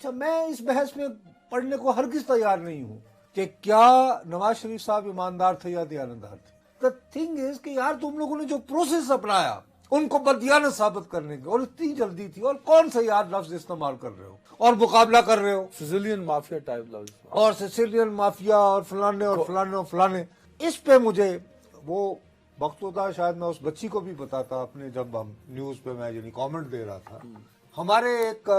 اچھا میں اس بحث میں پڑھنے کو ہرگز تیار نہیں ہوں کہ کیا نواز شریف صاحب ایماندار تھے یا دیانتدار تھے. دا تھنگ از کہ یار تم لوگوں نے جو پروسیس اپنایا ان کو بدیانت ثابت کرنے کی، اور اتنی جلدی تھی، اور کون سا یار لفظ استعمال کر رہے ہو اور مقابلہ کر رہے ہو، سیسیلین مافیا ٹائپ لفظ، اور سیسیلین مافیا اور فلانے اور فلانے اور فلانے. اس پہ مجھے وہ وقت ہوتا، شاید میں اس بچی کو بھی بتاتا اپنے، جب ہم نیوز پہ میں یعنی کامنٹ دے رہا تھا. ہمارے ایک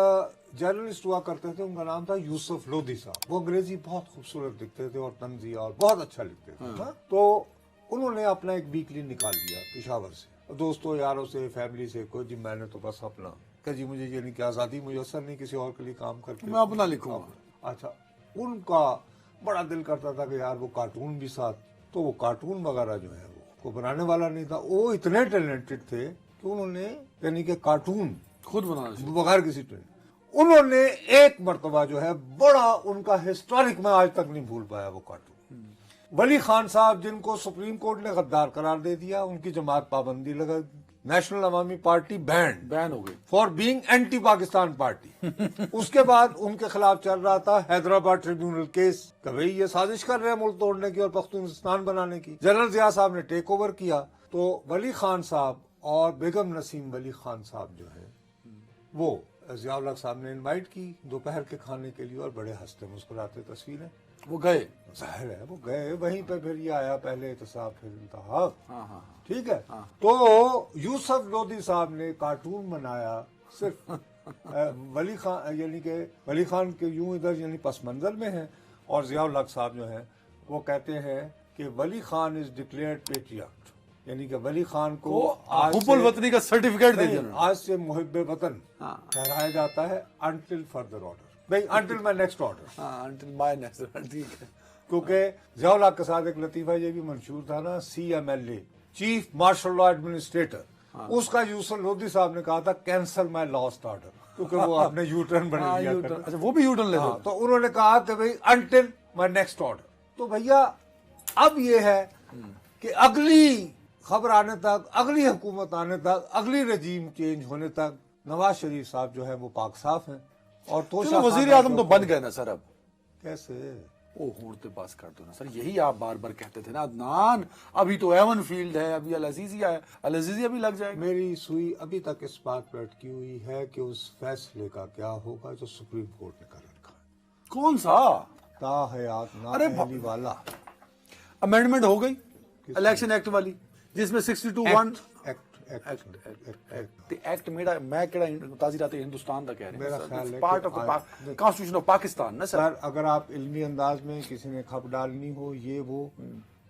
جرنلسٹ ہوا کرتے تھے، ان کا نام تھا یوسف لودھی صاحب. وہ انگریزی بہت خوبصورت لکھتے تھے اور طنزیہ اور بہت اچھا لکھتے تھے. تو انہوں نے اپنا ایک ویکلی نکال لیا پشاور سے، دوستوں یاروں سے، فیملی سے. کوئی جی میں نے تو بس اپنا کہ جی مجھے یعنی کہ آزادی میسر نہیں کسی اور کے لیے کام کر کے، میں اپنا لکھوں گا. اچھا ان کا بڑا دل کرتا تھا کہ یار وہ کارٹون بھی ساتھ، تو وہ کارٹون وغیرہ جو ہے وہ کوئی بنانے والا نہیں تھا. وہ اتنے ٹیلنٹڈ تھے کہ انہوں نے یعنی کہ کارٹون خود بنانا بغیر کسی ٹرین. انہوں نے ایک مرتبہ جو ہے بڑا ان کا ہسٹورک میں آج تک نہیں بھول پایا وہ کارٹون. ولی خان صاحب جن کو سپریم کورٹ نے غدار قرار دے دیا، ان کی جماعت پابندی لگا، نیشنل عوامی پارٹی بین ہو گئی for being anti Pakistan party. اس کے بعد ان کے خلاف چل رہا تھا حیدرآباد ٹریبیونل کیس کہ بھئی یہ سازش کر رہے ہیں ملک توڑنے کی اور پختونستان بنانے کی. جنرل ضیاء صاحب نے ٹیک اوور کیا تو ولی خان صاحب اور بیگم نسیم ولی خان صاحب جو ہے وہ ضیاء الحق صاحب نے انوائٹ کی دوپہر کے کھانے کے لیے، اور بڑے ہنستے مسکراتے تصویریں. وہ گئے، ظاہر ہے وہ گئے. وہیں پہ پھر یہ آیا، پہلے احتساب پھر انتخاب. ٹھیک ہے. ہاں. تو یوسف لودھی صاحب نے کارٹون بنایا صرف ولی خان، یعنی کہ ولی خان کے یوں ادھر یعنی پس منظر میں ہیں، اور ضیاء الحق صاحب جو ہیں وہ کہتے ہیں کہ ولی خان از ڈکلیئرڈ پیٹریاٹ، یعنی کہ ولی خان کو حب الوطنی کا سرٹیفکیٹ دے دیا. آج سے محب وطن ٹھہرایا جاتا ہے انٹل فردر آرڈر، نہیں until my next order. Until my next, ٹھیک ہے. کیونکہ ضیاء الحق کے ساتھ ایک لطیفہ یہ بھی منشور تھا نا، CMLA chief martial law administrator, اس کا یوسف لودھی صاحب نے کہا تھا کینسل مائی لاسٹ آرڈر، کیونکہ وہ اپنے یو ٹرن بنے دیا کرتے. اچھا وہ بھی یو ٹرن لیتے. تو انہوں نے کہا کہ بھئی انٹل مائی نیکسٹ آرڈر. تو بھیا اب یہ ہے کہ اگلی خبر آنے تک، اگلی حکومت آنے تک، اگلی رجیم چینج ہونے تک نواز شریف صاحب جو ہے وہ پاک صاف ہیں. اور تو وزیر اعظم تو بن گئے نا سر. اب کیسے او ہوڑتے پاس کر دو نا سر، یہی آپ بار بار کہتے تھے نا عدنان. ابھی تو ایون فیلڈ ہے، ابھی العزیزی ہے، العزیزی ابھی لگ جائے گا. میری سوئی ابھی تک اس بات پر اٹکی ہوئی ہے کہ اس فیصلے کا کیا ہوگا جو سپریم کورٹ نے کر رکھا ہے. کون سا؟ تا حیات نااہلی والا امینڈمنٹ ہو گئی الیکشن ایکٹ والی، جس میں 62(1) ایکٹ میں کہڑا تازیرات ہندوستان دا کہہ رہے ہیں. میرا خیال ہے part of constitution of Pakistan نا سر. اگر آپ علمی انداز میں کسی نے کھپ ڈالنی ہو یہ وہ،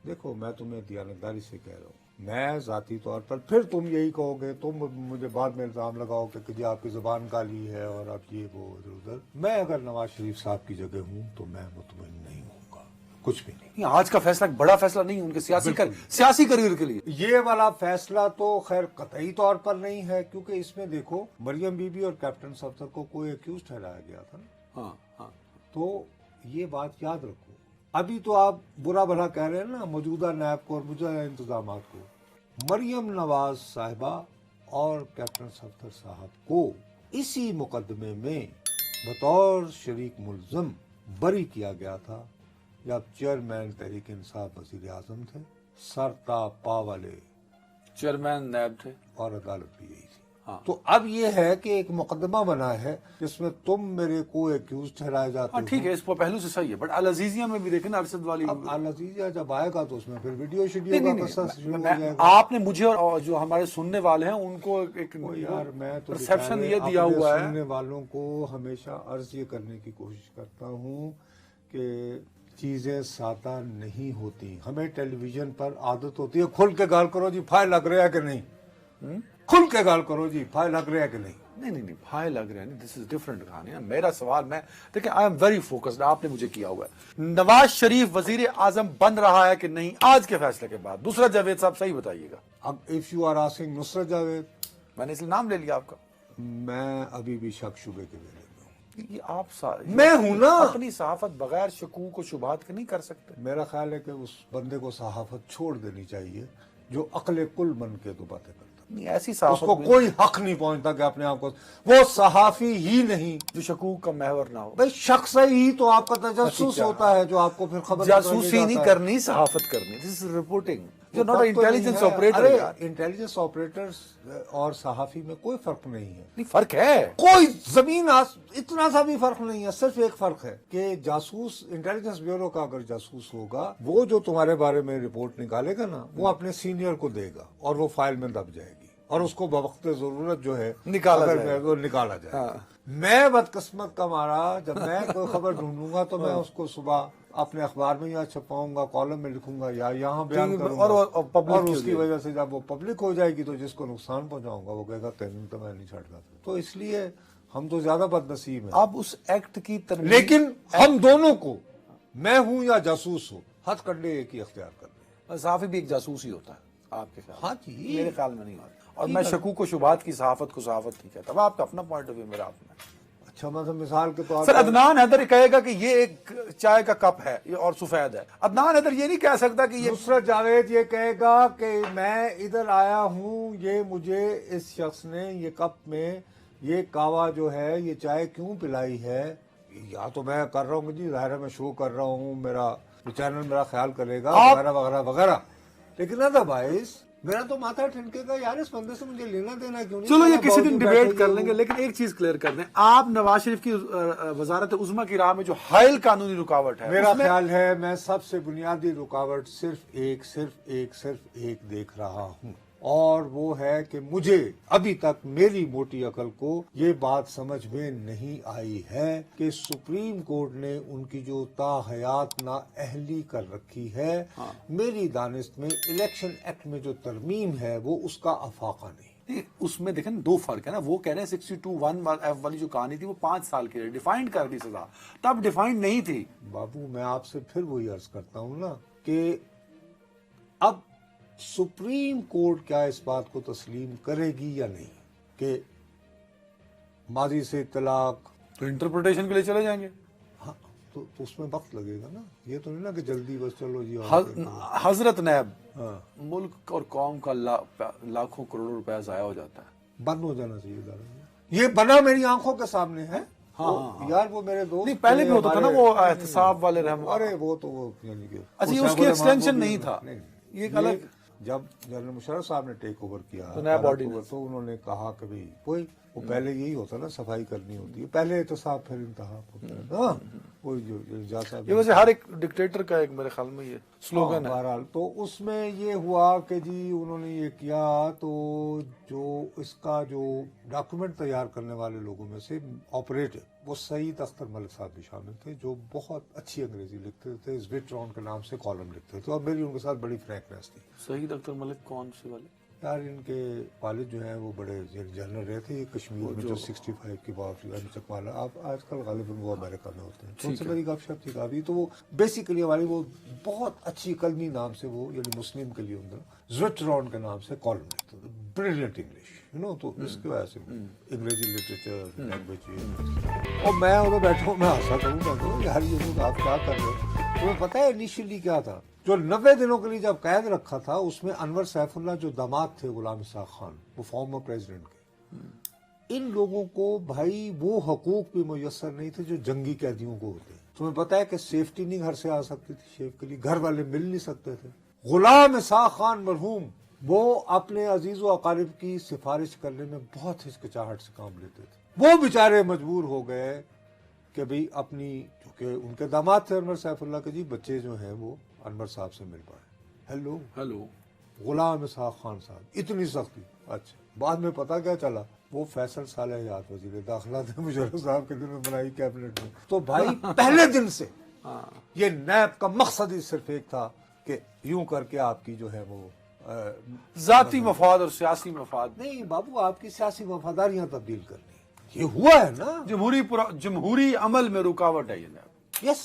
دیکھو میں تمہیں دیانتداری سے کہہ رہا ہوں، میں ذاتی طور پر، پھر تم یہی کہو گے، تم مجھے بعد میں الزام لگاؤ کہ جی آپ کی زبان کالی ہے اور آپ یہ وہ ادھر ادھر. میں اگر نواز شریف صاحب کی جگہ ہوں تو میں مطمئن نہیں ہوں گا کچھ بھی نہیں. آج کا فیصلہ بڑا فیصلہ نہیں ہے ان کے سیاسی کریئر کے لیے. یہ والا فیصلہ تو خیر قطعی طور پر نہیں ہے، کیونکہ اس میں دیکھو مریم بی بی اور کیپٹن صفدر کو کوئی ایکیوز ٹھہرایا گیا تھا نا. تو یہ بات یاد رکھو. ابھی تو آپ برا بھلا کہہ رہے ہیں نا موجودہ نیب کو اور موجودہ انتظامات کو. مریم نواز صاحبہ اور کیپٹن صفدر صاحب کو اسی مقدمے میں بطور شریک ملزم بری کیا گیا تھا جب چیئرمین تحریک انصاف وزیر اعظم تھے، سر تا پا والے چیئرمین نیب تھے، اور عدالت بھی یہی تھی. تو اب یہ ہے کہ ایک مقدمہ بنا ہے جس میں تم میرے کو ایکیوز ٹھہرائے جاتے ہو. ٹھیک ہے، اس پہلو سے صحیح ہے، بٹ العزیزیہ میں بھی دیکھیں نا ارشد والی. اب العزیزیہ جب آئے گا تو اس میں پھر ویڈیو شیڈیو کا قصہ شروع ہو جائے گا. آپ نے مجھے اور جو ہمارے سننے والے ہیں ان کو ایک یار میں تو پرسیپشن یہ دیا ہوا ہے. سننے والوں کو ہمیشہ عرض یہ کرنے کی کوشش کرتا ہوں کہ چیزیں سادہ نہیں ہوتی. ہمیں ٹیلی ویژن پر عادت ہوتی ہے کھل کے گال کرو جی فائل لگ رہا ہے کہ نہیں، کھل کے گال کرو جی فائل لگ رہا ہے کہ نہیں. نہیں بھائی لگ رہا ہے نہیں. دس از ڈفرنٹ کہانی. میرا سوال، میں دیکھیں آئی ایم ویری فوکسڈ، آپ نے مجھے کیا ہوا ہے. نواز شریف وزیر اعظم بن رہا ہے کہ نہیں آج کے فیصلے کے بعد؟ دوسرا جاوید صاحب صحیح بتائیے گا. اب اف یو آر آسکنگ نصرت جاوید، میں نے اس لیے نام لے لیا آپ کا. میں ابھی بھی شک شبے کے میرے یہ آپ میں ہوں نا. اپنی صحافت بغیر شکوک و شبہات کے نہیں کر سکتے. میرا خیال ہے کہ اس بندے کو صحافت چھوڑ دینی چاہیے جو عقل کل بن کے تو باتیں کرتا. نہیں ایسی اس صحافت کو میں کوئی حق نہیں پہنچتا کہ اپنے آپ کو وہ صحافی ہی نہیں جو شکوک کا محور نہ ہو. بھائی شخص ہی تو آپ کا تجسس ہوتا ہے جو آپ کو پھر خبر جاسوسی نہیں کرنی, صحافت کرنی. دس از رپورٹنگ. جو not intelligence operator. Intelligence operator اور صحافی میں کوئی فرق نہیں ہے. نہیں فرق ہے, کوئی زمین اتنا سا بھی فرق نہیں ہے. صرف ایک فرق ہے کہ جاسوس انٹیلیجنس بیورو کا اگر جاسوس ہوگا وہ جو تمہارے بارے میں رپورٹ نکالے گا نا وہ اپنے سینئر کو دے گا اور وہ فائل میں دب جائے گی اور اس کو بوقت ضرورت جو ہے نکالا جائے. میں بدقسمت کا مارا جب میں کوئی خبر ڈھونڈوں گا تو میں اس کو صبح اپنے اخبار میں یا چھپاؤں گا, کالم میں لکھوں گا یا یہاں بیان کروں گا اور اس کی وجہ سے جب وہ پبلک ہو جائے گی تو جس کو نقصان پہنچاؤں گا وہ کہے گا تینوں تو میں نہیں چھڑتا. تو اس لیے ہم تو زیادہ بد نصیب ہیں. اب اس ایکٹ کی ترمیم, لیکن ہم دونوں کو, میں ہوں یا جاسوس ہو, ہتھ کنڈے ایک ہی اختیار کر لیں. صحافی بھی ایک جاسوس ہی ہوتا ہے آپ کے خیال؟ ہاں جی, میرے خیال میں نہیں ہوتا. اور میں شکوک و شبہات کی صحافت کو صحافت نہیں کہتا. اب آپ کا اپنا پوائنٹ آف ویو, میرا اپنا. اچھا مطلب مثال کے طور سر عدنان حیدر کہے گا کہ یہ ایک چائے کا کپ ہے اور سفید ہے. عدنان حیدر یہ نہیں کہہ سکتا کہ یہ نصرت جاوید یہ کہے گا کہ میں ادھر آیا ہوں, یہ مجھے اس شخص نے یہ کپ میں یہ کاوا جو ہے یہ چائے کیوں پلائی ہے. یا تو میں کر رہا ہوں جی ظاہر ہے میں شو کر رہا ہوں, میرا چینل میرا خیال کرے گا وغیرہ وغیرہ وغیرہ. لیکن ادروائز میرا تو ماتھا ٹھنکے گا یار اس بندے سے مجھے لینا دینا کیوں نہیں. چلو یہ کسی دن ڈیبیٹ کر لیں گے, لیکن ایک چیز کلیئر کر دیں, آپ نواز شریف کی وزارت عظمیٰ کی راہ میں جو حائل قانونی رکاوٹ ہے, میرا خیال ہے میں سب سے بنیادی رکاوٹ صرف ایک دیکھ رہا ہوں, اور وہ ہے کہ مجھے ابھی تک میری موٹی عقل کو یہ بات سمجھ میں نہیں آئی ہے کہ سپریم کورٹ نے ان کی جو تاحیات نااہلی کر رکھی ہے, میری دانست میں الیکشن ایکٹ میں جو ترمیم ہے وہ اس کا افاقہ نہیں. اس میں دیکھیں دو فرق ہے نا. وہ کہہ رہے ہیں 62(1) والی جو کہانی تھی وہ 5 سال کے لیے ڈیفائنڈ کر دی سزا, تب ڈیفائنڈ نہیں تھی. بابو میں آپ سے پھر وہی عرض کرتا ہوں نا کہ اب سپریم کورٹ کیا اس بات کو تسلیم کرے گی یا نہیں کہ ماضی سے اطلاق, تو انٹرپریٹیشن کے لیے چلے جائیں گے. ہاں تو اس میں وقت لگے گا نا. یہ تو نہیں نا کہ جلدی بس چلو جی. حضرت نیب ملک اور قوم کا لاکھوں کروڑوں روپیہ ضائع ہو جاتا ہے. بند ہو جانا چاہیے ادارہ. یہ بنا میری آنکھوں کے سامنے ہے. یار وہ میرے دوست نہیں پہلے بھی ہوتا تھا نا وہ احتساب والے رحم. ارے وہ تو وہ یعنی کہ اچھا اس کی ایکسٹینشن نہیں تھا. یہ ایک الگ جب جنرل مشرف صاحب نے ٹیک اوور کیا تو انہوں نے کہا کہ بھئی کوئی وہ پہلے یہی ہوتا نا, صفائی کرنی ہوتی ہے, پہلے احتساب پھر انتہا ہوتا ہے. وہی جو یہ ویسے ہر ایک ڈکٹیٹر کا ایک میرے خیال میں یہ سلوگن ہے. بہرحال تو اس میں یہ ہوا کہ جی انہوں نے یہ کیا تو جو اس کا جو ڈاکومنٹ تیار کرنے والے لوگوں میں سے آپریٹر وہ سعید اختر ملک صاحب بھی شامل تھے, جو بہت اچھی انگریزی لکھتے تھے, زویٹرون کے نام سے کالم لکھتے تھے, اور میری ان کے ساتھ بڑی فرینکنیس تھی. سعید اختر ملک کون سے والے؟ یار ان کے والد جو ہیں وہ بڑے جنرل رہے تھے کشمیر میں, جو 65 کی بات چکوالا. آپ آج کل غالباً وہ امریکہ میں ہوتے ہیں, تو ان سے میری گپ شپ تھی کافی. تو وہ بیسیکلی ہماری وہ بہت اچھی قلمی نام سے وہ یعنی مسلم کے لیے زویٹرون کے نام سے کالم لکھتے تھے, بریلینٹ انگلش تو اس کی وجہ سے انگریزی لٹریچر لینگویج. اور میں ادھر بیٹھا ہوں, میں ہنسا کروں گا یار یہ آپ کیا کر رہے ہو. تمہیں پتہ ہے انیشلی کیا تھا, جو 90 دنوں کے لیے جب قید رکھا تھا اس میں انور سیف اللہ جو داماد تھے غلام اسحاق خان, وہ فارمر پریزیڈنٹ کے, ان لوگوں کو بھائی وہ حقوق بھی میسر نہیں تھے جو جنگی قیدیوں کو ہوتے. تمہیں پتہ ہے کہ سیفٹی نہیں گھر سے آ سکتی تھی شیف کے لیے, گھر والے مل نہیں سکتے تھے. غلام اسحاق خان مرحوم وہ اپنے عزیز و اقارب کی سفارش کرنے میں بہت ہچکچاہٹ سے کام لیتے تھے. وہ بیچارے مجبور ہو گئے کہ بھئی اپنی, کیونکہ ان کے داماد تھے انور سیف اللہ کے, جی بچے جو ہیں وہ انور صاحب سے مل پائے. ہیلو غلام اسحاق خان صاحب, اتنی سختی. اچھا بعد میں پتا کیا چلا, وہ فیصل صالح حیات وزیر داخلہ تھے مشرف صاحب کے دن میں بنائی کیبنٹ میں. تو بھائی پہلے دن سے یہ نیب کا مقصد ہی صرف ایک تھا کہ یوں کر کے آپ کی جو ہے وہ ذاتی مفاد اور سیاسی مفاد. نہیں بابو, آپ کی سیاسی وفاداریاں تبدیل کرنی. یہ ہوا ہے نا, جمہوری عمل میں رکاوٹ ہے یہ. یس